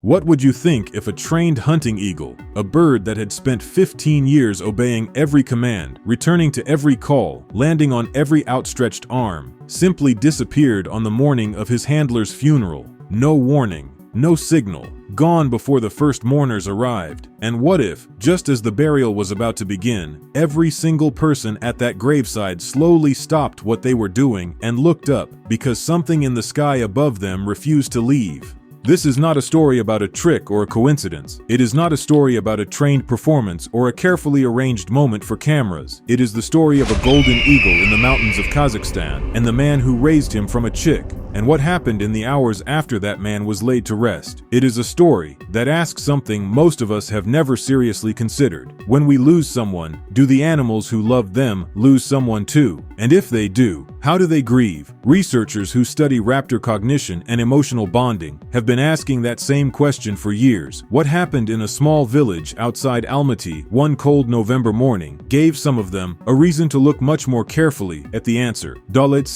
What would you think if a trained hunting eagle, a bird that had spent 15 years obeying every command, returning to every call, landing on every outstretched arm, simply disappeared on the morning of his handler's funeral? No warning, no signal, gone before the first mourners arrived. And what if, just as the burial was about to begin, every single person at that graveside slowly stopped what they were doing and looked up because something in the sky above them refused to leave? This is not a story about a trick or a coincidence. It is not a story about a trained performance or a carefully arranged moment for cameras. It is the story of a golden eagle in the mountains of Kazakhstan and the man who raised him from a chick, and what happened in the hours after that man was laid to rest. It is a story that asks something most of us have never seriously considered. When we lose someone, do the animals who loved them lose someone too? And if they do, how do they grieve? Researchers who study raptor cognition and emotional bonding have been asking that same question for years. What happened in a small village outside Almaty one cold November morning gave some of them a reason to look much more carefully at the answer. Daulet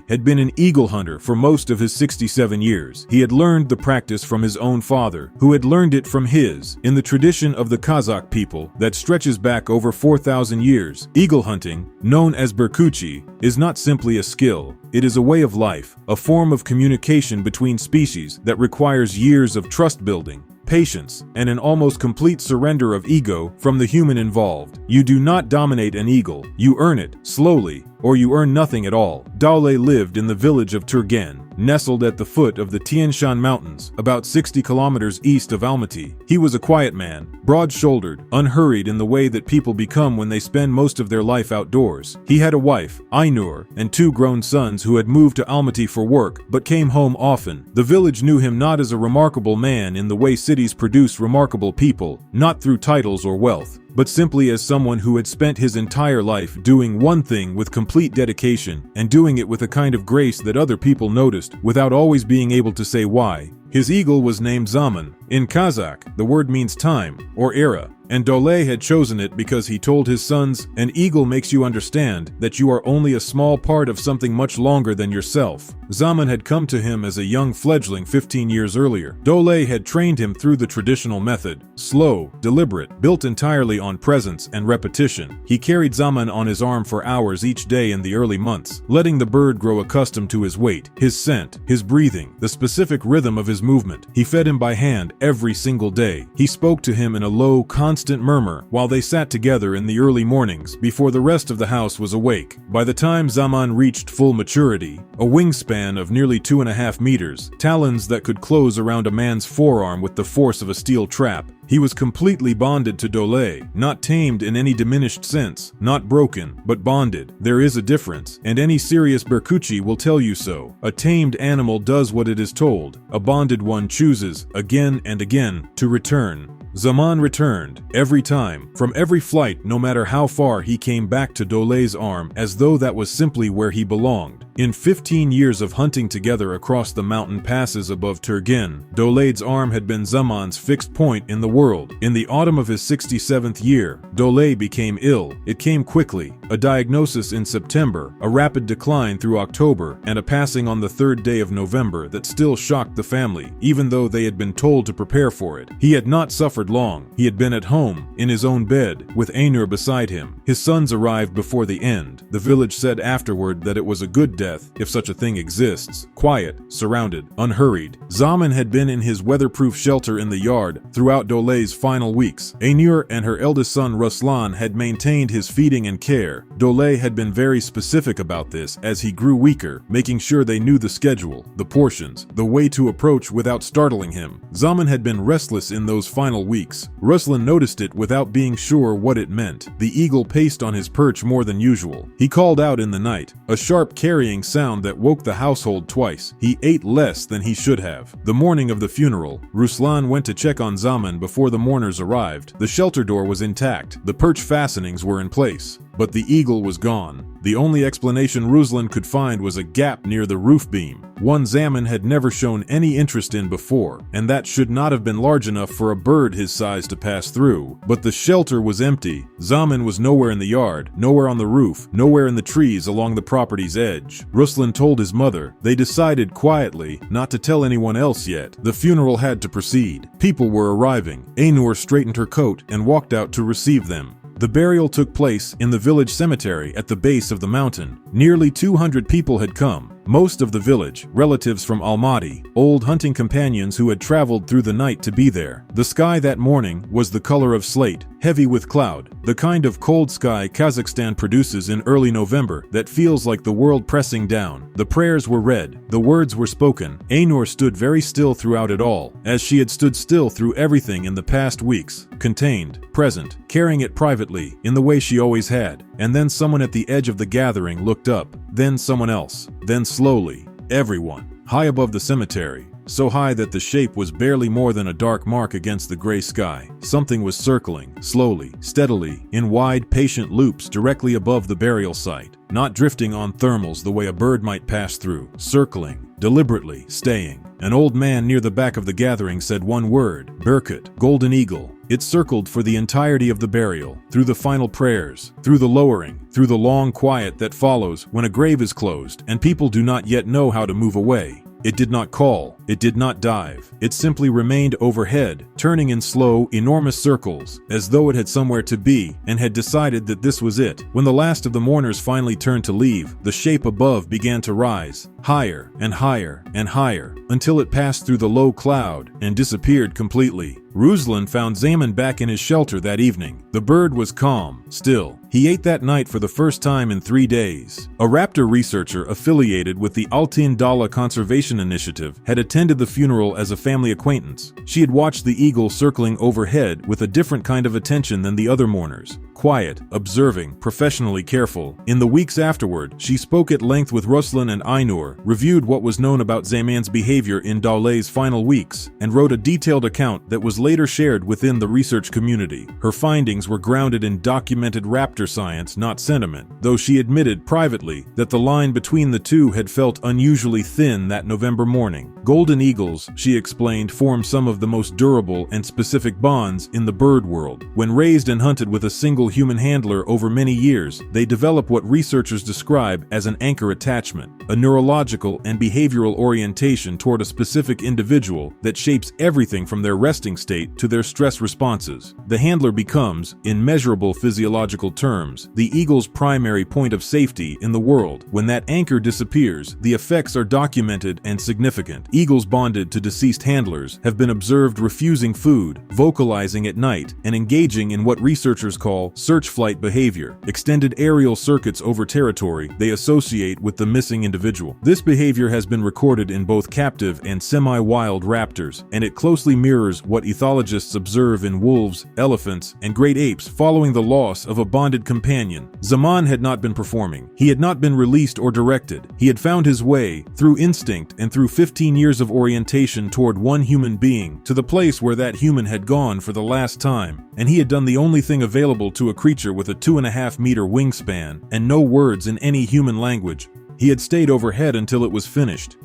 had been an eagle hunter for most of his 67 years. He had learned the practice from his own father, who had learned it from his. In the tradition of the Kazakh people that stretches back over 4,000 years, eagle hunting, known as berkutchi, is not simply a skill. It is a way of life, a form of communication between species that requires years of trust building, patience, and an almost complete surrender of ego from the human involved. You do not dominate an eagle, you earn it, slowly, or you earn nothing at all. Daulet lived in the village of Turgen, nestled at the foot of the Tian Shan Mountains, about 60 kilometers east of Almaty. He was a quiet man, broad-shouldered, unhurried in the way that people become when they spend most of their life outdoors. He had a wife, Ainur, and 2 grown sons who had moved to Almaty for work, but came home often. The village knew him not as a remarkable man in the way cities produce remarkable people, not through titles or wealth, but simply as someone who had spent his entire life doing one thing with complete dedication and doing it with a kind of grace that other people noticed without always being able to say why. His eagle was named Zaman. In Kazakh, the word means time or era, and Daulet had chosen it because he told his sons, "An eagle makes you understand that you are only a small part of something much longer than yourself." Zaman had come to him as a young fledgling 15 years earlier. Daulet had trained him through the traditional method, slow, deliberate, built entirely on presence and repetition. He carried Zaman on his arm for hours each day in the early months, letting the bird grow accustomed to his weight, his scent, his breathing, the specific rhythm of his movement. He fed him by hand every single day. He spoke to him in a low, constant murmur while they sat together in the early mornings before the rest of the house was awake. By the time Zaman reached full maturity, a wingspan of nearly 2.5 meters, talons that could close around a man's forearm with the force of a steel trap, he was completely bonded to Daulet, not tamed in any diminished sense, not broken, but bonded. There is a difference, and any serious berkutchi will tell you so. A tamed animal does what it is told. A bonded one chooses, again and again, to return. Zaman returned, every time, from every flight, no matter how far, he came back to Daulet's arm as though that was simply where he belonged. In 15 years of hunting together across the mountain passes above Turgen, Daulet's arm had been Zaman's fixed point in the world. In the autumn of his 67th year, Daulet became ill. It came quickly. A diagnosis in September, a rapid decline through October, and a passing on the 3rd day of November that still shocked the family, even though they had been told to prepare for it. He had not suffered long. He had been at home, in his own bed, with Ainur beside him. His sons arrived before the end. The village said afterward that it was a good death, if such a thing exists. Quiet, surrounded, unhurried. Zaman had been in his weatherproof shelter in the yard throughout Daulet's final weeks. Ainur and her eldest son Ruslan had maintained his feeding and care. Daulet had been very specific about this as he grew weaker, making sure they knew the schedule, the portions, the way to approach without startling him. Zaman had been restless in those final weeks. Ruslan noticed it without being sure what it meant. The eagle paced on his perch more than usual. He called out in the night, a sharp carrying sound that woke the household twice. He ate less than he should have. The morning of the funeral, Ruslan went to check on Zaman before the mourners arrived. The shelter door was intact. The perch fastenings were in place, but the eagle was gone. The only explanation Ruslan could find was a gap near the roof beam, one Zaman had never shown any interest in before, and that should not have been large enough for a bird his size to pass through. But the shelter was empty. Zaman was nowhere in the yard, nowhere on the roof, nowhere in the trees along the property's edge. Ruslan told his mother. They decided quietly not to tell anyone else yet. The funeral had to proceed. People were arriving. Ainur straightened her coat and walked out to receive them. The burial took place in the village cemetery at the base of the mountain. Nearly 200 people had come. Most of the village, relatives from Almaty, old hunting companions who had traveled through the night to be there. The sky that morning was the color of slate, heavy with cloud, the kind of cold sky Kazakhstan produces in early November that feels like the world pressing down. The prayers were read, the words were spoken. Ainur stood very still throughout it all, as she had stood still through everything in the past weeks, contained, present, carrying it privately, in the way she always had. And then someone at the edge of the gathering looked up, then someone else, then slowly, everyone, high above the cemetery, so high that the shape was barely more than a dark mark against the gray sky. Something was circling, slowly, steadily, in wide, patient loops directly above the burial site, not drifting on thermals the way a bird might pass through, circling, deliberately, staying. An old man near the back of the gathering said one word, berkut, golden eagle. It circled for the entirety of the burial, through the final prayers, through the lowering, through the long quiet that follows when a grave is closed and people do not yet know how to move away. It did not call, it did not dive, it simply remained overhead, turning in slow, enormous circles, as though it had somewhere to be, and had decided that this was it. When the last of the mourners finally turned to leave, the shape above began to rise, higher and higher and higher, until it passed through the low cloud and disappeared completely. Ruslan found Zaman back in his shelter that evening. The bird was calm, still. He ate that night for the first time in 3 days. A raptor researcher affiliated with the Daulet Conservation Initiative had attended the funeral as a family acquaintance. She had watched the eagle circling overhead with a different kind of attention than the other mourners. Quiet, observing, professionally careful. In the weeks afterward, she spoke at length with Ruslan and Ainur, reviewed what was known about Zaman's behavior in Daulet's final weeks, and wrote a detailed account that was later shared within the research community. Her findings were grounded in documented raptor science, not sentiment, though she admitted privately that the line between the two had felt unusually thin that November morning. Golden eagles, she explained, form some of the most durable and specific bonds in the bird world. When raised and hunted with a single human handler over many years, they develop what researchers describe as an anchor attachment, a neurological and behavioral orientation toward a specific individual that shapes everything from their resting state to their stress responses. The handler becomes, in measurable physiological terms, the eagle's primary point of safety in the world. When that anchor disappears, the effects are documented and significant. Eagles bonded to deceased handlers have been observed refusing food, vocalizing at night, and engaging in what researchers call search flight behavior, extended aerial circuits over territory they associate with the missing individual. This behavior has been recorded in both captive and semi-wild raptors, and it closely mirrors what ethologists observe in wolves, elephants, and great apes following the loss of a bonded companion. Zaman had not been performing. He had not been released or directed. He had found his way, through instinct and through 15 years of orientation toward one human being, to the place where that human had gone for the last time, and he had done the only thing available to a creature with a 2.5-meter wingspan and no words in any human language. He had stayed overhead until it was finished.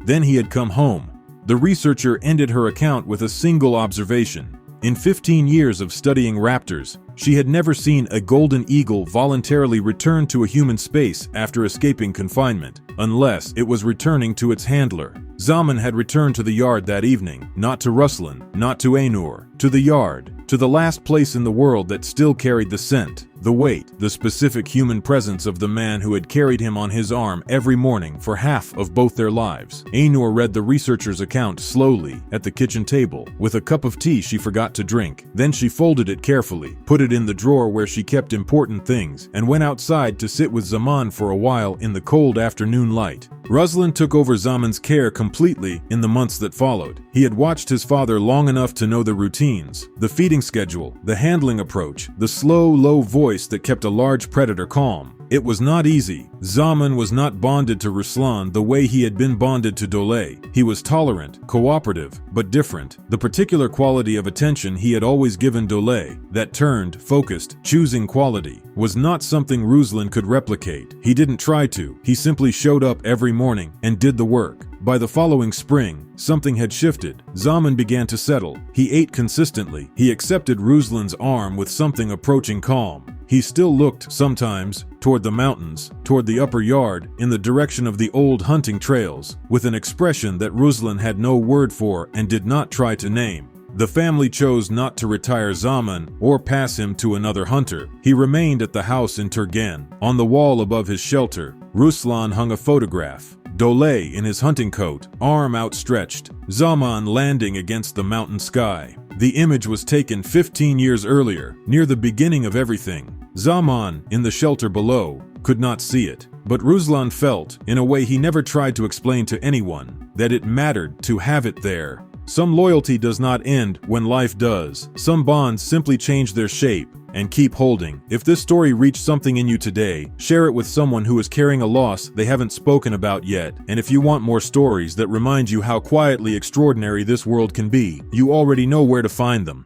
Then he had come home. The researcher ended her account with a single observation. In 15 years of studying raptors, she had never seen a golden eagle voluntarily return to a human space after escaping confinement, unless it was returning to its handler. Zaman had returned to the yard that evening, not to Ruslan, not to Ainur, to the yard, to the last place in the world that still carried the scent, the weight, the specific human presence of the man who had carried him on his arm every morning for half of both their lives. Ainur read the researcher's account slowly at the kitchen table, with a cup of tea she forgot to drink. Then she folded it carefully, put it in the drawer where she kept important things, and went outside to sit with Zaman for a while in the cold afternoon light. Ruslan took over Zaman's care completely in the months that followed. He had watched his father long enough to know the routines, the feeding schedule, the handling approach, the slow, low voice that kept a large predator calm. It was not easy. Zaman was not bonded to Ruslan the way he had been bonded to Daulet. He was tolerant, cooperative, but different. The particular quality of attention he had always given Daulet, that turned, focused, choosing quality, was not something Ruslan could replicate. He didn't try to. He simply showed up every morning and did the work. By the following spring, something had shifted. Zaman began to settle. He ate consistently. He accepted Ruslan's arm with something approaching calm. He still looked, sometimes, toward the mountains, toward the upper yard, in the direction of the old hunting trails, with an expression that Ruslan had no word for and did not try to name. The family chose not to retire Zaman or pass him to another hunter. He remained at the house in Turgan. On the wall above his shelter, Ruslan hung a photograph. Daulet in his hunting coat, arm outstretched, Zaman landing against the mountain sky. The image was taken 15 years earlier, near the beginning of everything. Zaman, in the shelter below, could not see it. But Ruslan felt, in a way he never tried to explain to anyone, that it mattered to have it there. Some loyalty does not end when life does. Some bonds simply change their shape and keep holding. If this story reached something in you today, share it with someone who is carrying a loss they haven't spoken about yet. And if you want more stories that remind you how quietly extraordinary this world can be, you already know where to find them.